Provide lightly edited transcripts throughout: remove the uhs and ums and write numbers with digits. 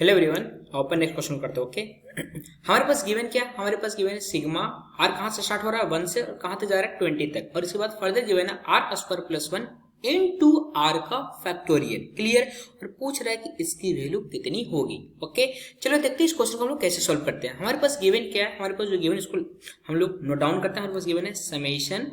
Hello everyone, open next question करते हैं। Okay हमारे पास गिवन क्या है? हमारे पास गिवन है सिग्मा आर कहाँ से स्टार्ट हो रहा है 1 से और कहाँ तक जा रहा है 20 तक, और इसके बाद फर्दर गिवन है r square plus 1 into r का फैक्टोरियल। क्लियर? और पूछ रहा है कि इसकी वैल्यू कितनी होगी। ओके चलो देखते हैं इस क्वेश्चन को हम लोग कैसे सॉल्व करते हैं। हमारे पास गिवन क्या है? हमारे पास जो गिवन इसको हम लोग नोट डाउन करते हैं। हमारे पास गिवन है समेशन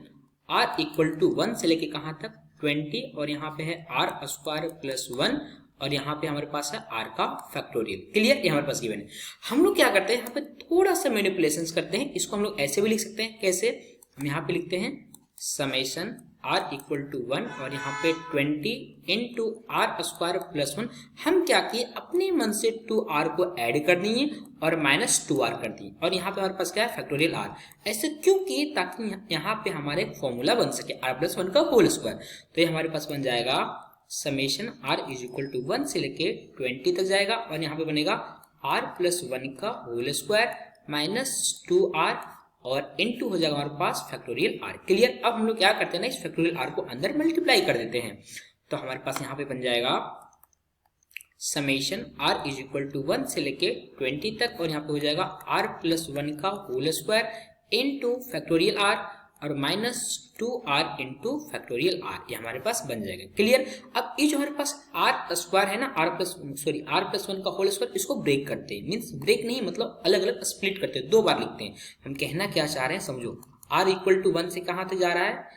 आर इक्वल टू 1 से लेके कहाँ तक 20, और यहाँ पे है आर स्क्वायर प्लस 1 और यहाँ पे हमारे पास है आर का फैक्टोरियल। क्लियर? ये हमारे पास गिवन है। हम लोग क्या करते हैं, यहाँ पे थोड़ा सा मैनिपुलेशंस करते हैं। इसको हम लोग ऐसे भी लिख सकते हैं। कैसे? हम यहाँ पे लिखते हैं समेशन आर इक्वल टू 1 और यहाँ पे 20 इंटू आर स्क्वायर प्लस 1। हम क्या किए, अपने मन से 2r को ऐड कर दिए और माइनस 2r कर दिए, और यहाँ पे हमारे पास क्या है फैक्टोरियल r। ऐसे क्यों किए? ताकि यहाँ पे हमारे फॉर्मूला बन सके r प्लस 1 का होल स्क्वायर। तो ये हमारे पास बन जाएगा summation r is equal to 1 से लेके 20 तक जाएगा, और यहाँ पे बनेगा आर प्लस 1 का होल स्क्वायर माइनस 2r और इनटू हो जाएगा हमारे पास फैक्टोरियल आर। क्लियर? अब हम लोग क्या करते हैं ना, इस फैक्टोरियल आर को अंदर मल्टीप्लाई कर देते हैं। तो हमारे पास यहाँ पे बन जाएगा summation r is equal to 1 से लेके 20 तक, और यहाँ पे हो जाएगा आर प्लस 1 का whole square into factorial R और minus 2r into factorial R. ये हमारे पास बन जाएगा। क्लियर? अब ये जो हमारे पास आर स्क्वायर है ना, आर प्लस 1 का होल स्क्वायर, इसको ब्रेक करते हैं। मीन्स ब्रेक नहीं, मतलब अलग अलग स्प्लिट करते हैं, दो बार लिखते हैं। हम कहना क्या चाह रहे हैं समझो। आर इक्वल टू 1 से कहाँ तक जा रहा है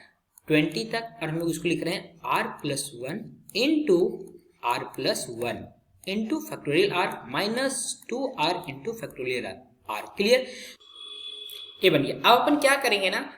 20 तक, और हम लोग इसको लिख रहे हैं r plus 1 into r plus 1 into factorial r minus 2r into factorial are. Clear? ये बन गया। अब अपन क्या करेंगे ना,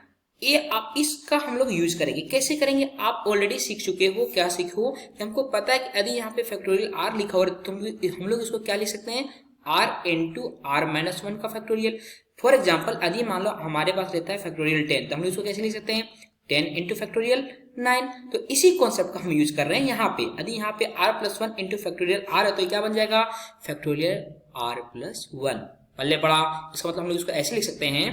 ये आप इसका हम लोग यूज करेंगे। कैसे करेंगे? आप ऑलरेडी सीख चुके हो। क्या सीखे हो कि हमको पता है कि यदि यहाँ पे फैक्टोरियल आर लिखा हो तो हम लोग इसको क्या लिख सकते हैं, आर इंटू आर माइनस 1 का फैक्टोरियल। फॉर एग्जाम्पल यदि मान लो हमारे पास रहता है फैक्टोरियल 10, तो हम लोग इसको कैसे लिख सकते हैं 10 इंटू फैक्टोरियल 9। तो इसी कॉन्सेप्ट का हम यूज कर रहे हैं यहाँ पे। यदि यहाँ पे r plus 1 into factorial r है तो क्या बन जाएगा फैक्टोरियल आर प्लस 1। पल्ले पड़ा। इसका मतलब हम लोग इसको ऐसे लिख सकते हैं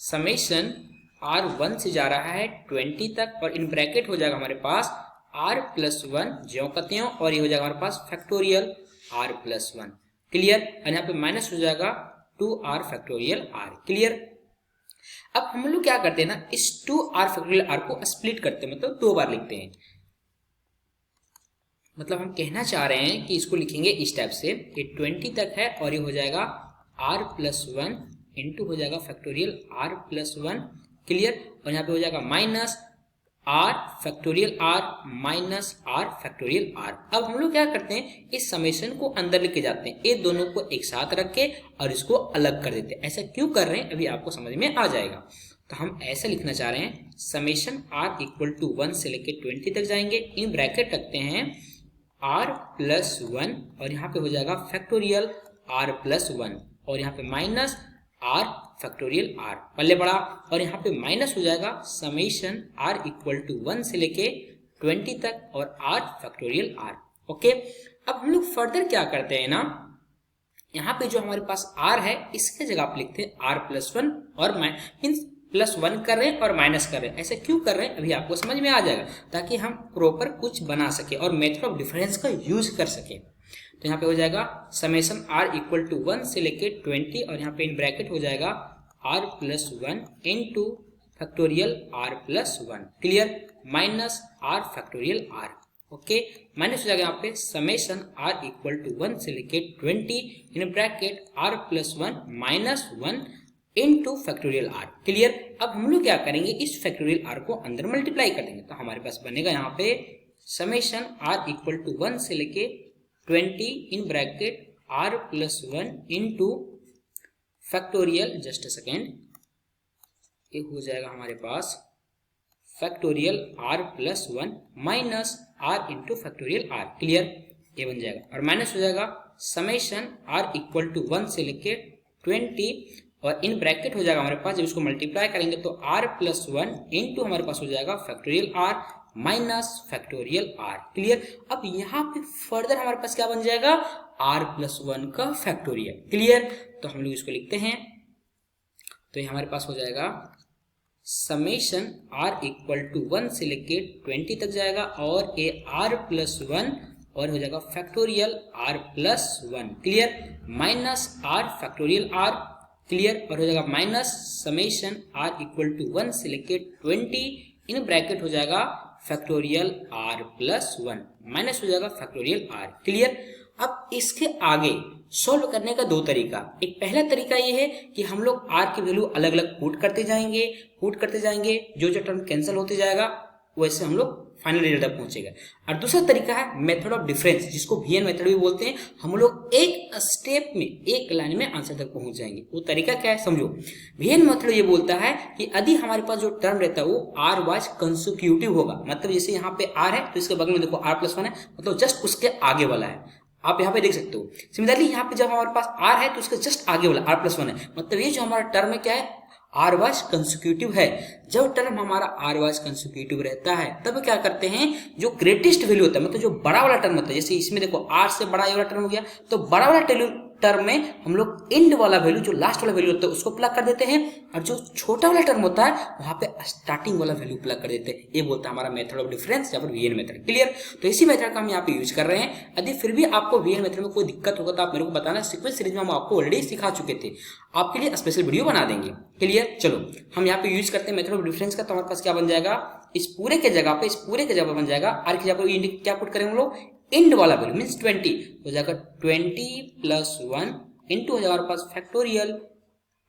समेशन आर 1 से जा रहा है 20 तक, और इन ब्रैकेट हो जाएगा हमारे पास आर प्लस 1 ज्यों का त्यों, और ये हो जाएगा हमारे पास फैक्टोरियल आर प्लस 1। क्लियर? और यहाँ पे माइनस हो जाएगा 2r फैक्टोरियल आर। क्लियर? अब हम लोग क्या करते हैं ना, इस 2r फैक्टोरियल आर को स्प्लिट करते हैं, मतलब दो बार लिखते हैं। मतलब हम कहना चाह रहे हैं कि इसको लिखेंगे इस टाइप से, ये 20 तक है और ये हो जाएगा आर प्लस 1 इंटू हो जाएगा फैक्टोरियल आर प्लस 1। क्लियर? और यहाँ पे हो जाएगा minus r factorial r minus r factorial r. अब हम लोग क्या करते हैं, इस समेशन को अंदर लेके जाते हैं, ये दोनों को एक साथ रख के और इसको अलग कर देते हैं। ऐसा क्यों कर रहे हैं अभी आपको समझ में आ जाएगा। तो हम ऐसा लिखना चाह रहे हैं समेशन आर इक्वल टू 1 से लेके 20 तक जाएंगे, इन ब्रैकेट रखते हैं आर प्लस 1 और यहाँ पे हो जाएगा फैक्टोरियल आर प्लस 1 और यहाँ पे माइनस आर फैक्टोरियल आर। पल्ले पड़ा। और यहाँ पे माइनस हो जाएगा समेशन आर इक्वल टू 1 से लेके 20 तक और आर फैक्टोरियल आर। ओके अब हम लोग फर्दर क्या करते हैं ना, यहाँ पे जो हमारे पास आर है इसके जगह आप लिखते हैं आर प्लस 1 और मीन्स प्लस 1 कर रहे हैं और माइनस कर रहे हैं। ऐसे क्यों कर रहे हैं अभी आपको समझ में आ जाएगा, ताकि हम प्रॉपर कुछ बना सके और मेथड ऑफ डिफरेंस का यूज कर सके। तो यहाँ पे हो जाएगा समेशन आर इक्वल टू 1 से लेके 20 और यहाँ पे इन ब्रैकेट हो जाएगा r plus 1 into factorial are plus 1। Clear? Minus r factorial r. Okay minus हो जाएगा यहाँ पे समेशन आर इक्वल टू 1 से लेके 20 in bracket are plus 1 minus 1 into factorial are. Clear? अब हम लोग क्या करेंगे, इस फैक्टोरियल आर को अंदर मल्टीप्लाई कर देंगे। तो हमारे पास बनेगा यहाँ पे समेशन आर इक्वल टू 1 से लेके 20 in bracket are plus 1 into factorial, just a second, ये हो जाएगा हमारे पास factorial are plus 1 minus R into factorial are. Clear? ये बन जाएगा और माइनस हो जाएगा समेशन आर इक्वल टू 1 से लेके 20 और इन ब्रैकेट हो जाएगा हमारे पास, जब इसको मल्टीप्लाई करेंगे तो आर प्लस 1 इंटू हमारे पास हो जाएगा factorial r minus factorial are. Clear? अब यहाँ पे फर्दर हमारे पास क्या बन जाएगा आर प्लस 1 का फैक्टोरियल। क्लियर? तो हम लोग इसको लिखते हैं, तो ये हमारे पास हो जाएगा समेशन आर इक्वल टू 1 से लेके 20 तक जाएगा और ये आर प्लस 1 और हो जाएगा factorial r plus 1 clear, minus r factorial r clear, और हो जाएगा minus summation r equal to 1 से लेके 20 इन ब्रैकेट हो जाएगा फैक्टोरियल r प्लस 1 माइनस हो जाएगा फैक्टोरियल r क्लियर। अब इसके आगे सॉल्व करने का दो तरीका, एक पहला तरीका ये है कि हम लोग r की वैल्यू अलग अलग पुट करते जाएंगे, जो टर्म कैंसिल होते जाएगा वैसे हम लोग फाइनल रिजल्ट तक पहुंचेगा। और दूसरा तरीका है मेथड ऑफ डिफरेंस, जिसको वीएन मेथड भी बोलते हैं। हम लोग एक स्टेप में, एक लाइन में आंसर तक पहुंच जाएंगे। वो तरीका क्या है समझो। वीएन मेथड ये बोलता है कि यदि हमारे पास जो टर्म रहता है वो आर वाइज कंसेक्यूटिव होगा, मतलब जैसे यहाँ पे आर है तो इसके बगल में देखो आर प्लस 1 है, मतलब जस्ट उसके आगे वाला है, आप यहाँ पे देख सकते हो। सिमिलरली यहाँ पे जब हमारे पास आर है तो उसके जस्ट आगे वाला आर प्लस 1 है, मतलब ये जो हमारा टर्म है क्या है, आर वाइज कंसेक्यूटिव है। जब टर्म हमारा आर वाइज कंसेक्यूटिव रहता है तब क्या करते हैं, जो ग्रेटेस्ट वैल्यू होता है, मतलब जो बड़ा वाला टर्म होता है, जैसे इसमें देखो आर से बड़ा ये वाला टर्म हो गया, तो बड़ा वाला टर्म में हम लोग एंड वाला वैल्यू, जो लास्ट वाला वैल्यू होता है उसको प्लग कर देते हैं, और जो छोटा वाला टर्म होता है वहां पे स्टार्टिंग वाला वैल्यू प्लग कर देते हैं। ये बोलता है हमारा मेथड ऑफ डिफरेंस या फिर वीएन मेथड क्लियर। तो इसी मेथड का हम यहाँ पे यूज कर रहे हैं। यदि फिर भी आपको वीएन मेथड में कोई दिक्कत होगा तो आप मेरे को बताना, सीक्वेंस सीरीज में हम आपको ऑलरेडी सिखा चुके थे, आपके लिए स्पेशल वीडियो बना देंगे क्लियर। चलो हम यहाँ पे यूज करते हैं मेथड ऑफ डिफरेंस का, तो हमारे पास क्या बन जाएगा, इस पूरे के जगह पे बन जाएगा आर की जगह पे क्या पुट करेंगे हम लोग, एंड वाला वैल्यू मीन्स 20 हो जाएगा 20 प्लस 1 इंटू हो जाएगा हमारे पास फैक्टोरियल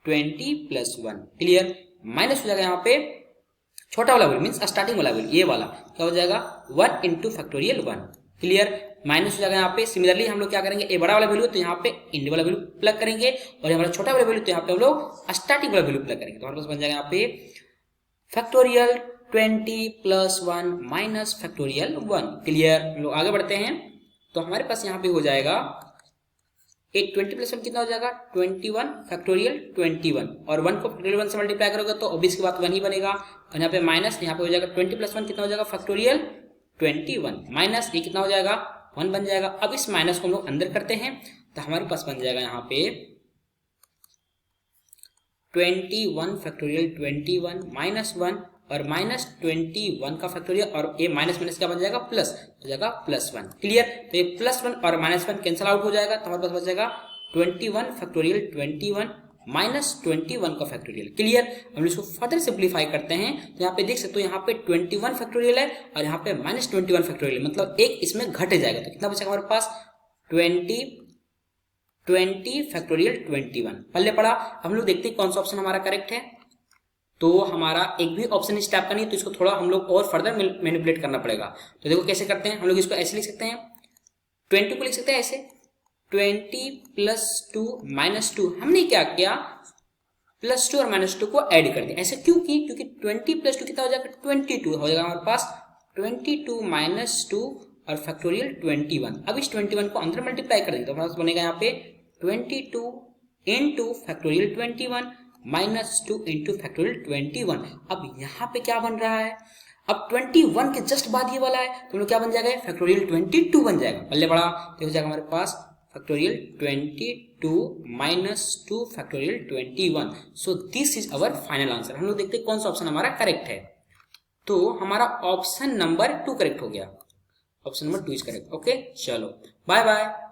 20 प्लस 1 क्लियर, माइनस हो जाएगा यहाँ पे छोटा वाला वैल्यू मीन्स स्टार्टिंग वाला वैल्यू, ये वाला क्या हो जाएगा 1 इंटू फैक्टोरियल 1 क्लियर, माइनस हो जाएगा यहाँ पे। सिमिलरली हम लोग क्या करेंगे, ए बड़ा वाला वैल्यू तो यहाँ पे एंड वाला वैल्यू प्लग करेंगे, और हमारा छोटा वाला वैल्यू तो यहाँ पे हम लोग स्टार्टिंग वाला वैल्यू प्लग करेंगे, तो हमारे पास बन जाएगा यहाँ पे factorial 20 plus 1 minus factorial 1 clear. हम लोग आगे बढ़ते हैं, तो हमारे पास यहाँ पे हो जाएगा 20 प्लस 1 कितना हो जाएगा 21 फैक्टोरियल 21, और 1 को फैक्टोरियल 1 से मल्टीप्लाई करोगे तो ऑब्वियस की बात 1 ही बनेगा, और यहाँ पे माइनस, यहाँ पे हो जाएगा 20 प्लस 1 कितना हो जाएगा फैक्टोरियल 21 माइनस ये कितना हो जाएगा 1 बन जाएगा। अब इस माइनस को हम लोग अंदर करते हैं तो हमारे पास बन जाएगा यहाँ पे 21 फैक्टोरियल 21 माइनस 1 और माइनस 21 का फैक्टोरियल, और ये माइनस माइनस क्या बन जाएगा प्लस हो जाएगा प्लस 1 क्लियर। तो ये प्लस 1 और माइनस 1 कैंसिल आउट हो जाएगा, तो हमारे पास बच जाएगा 21 फैक्टोरियल 21 माइनस 21 का फैक्टोरियल क्लियर। हम इसको फर्दर सिंप्लीफाई करते हैं तो यहाँ पे देख सकते हो, यहाँ पे 21 फैक्टोरियल है और यहाँ पे माइनस 21 फैक्टोरियल, मतलब एक इसमें घट जाएगा, तो कितना बचेगा हमारे पास 20 फैक्टोरियल 21 पहले पढ़ा। हम लोग देखते हैं कौन सा ऑप्शन हमारा करेक्ट है, तो हमारा एक भी ऑप्शन इस टाइप का नहीं, तो इसको थोड़ा हम लोग और फर्दर मैनिपुलेट करना पड़ेगा। तो देखो कैसे करते हैं, हम लोग इसको ऐसे लिख सकते हैं, 20 को लिख सकते हैं ऐसे 20 प्लस 2 माइनस 2, हमने क्या किया प्लस 2 और माइनस 2 को ऐड कर दिया। ऐसे क्यों की, क्योंकि 20 प्लस 2 कितना हो जाएगा 22 हो जाएगा हमारे पास 22 माइनस 2 और फैक्टोरियल 21। अब इस 21 को अंदर मल्टीप्लाई कर देंगे तो हमारे पास बनेगा यहाँ पे 22 into factorial 21 minus 2 into factorial 21। अब यहाँ पे क्या बन रहा है, अब 21 के जस्ट बाद ये वाला है तो क्या बन जाएगा फैक्टोरियल 22 बन जाएगा, पहले बड़ा तो हो जाएगा हमारे पास factorial 22 minus 2 factorial 21। So this is our final answer. हम लोग देखते हैं कौन सा ऑप्शन हमारा करेक्ट है, तो हमारा ऑप्शन नंबर 2 करेक्ट हो गया, option number 2 is correct. Okay चलो बाय बाय।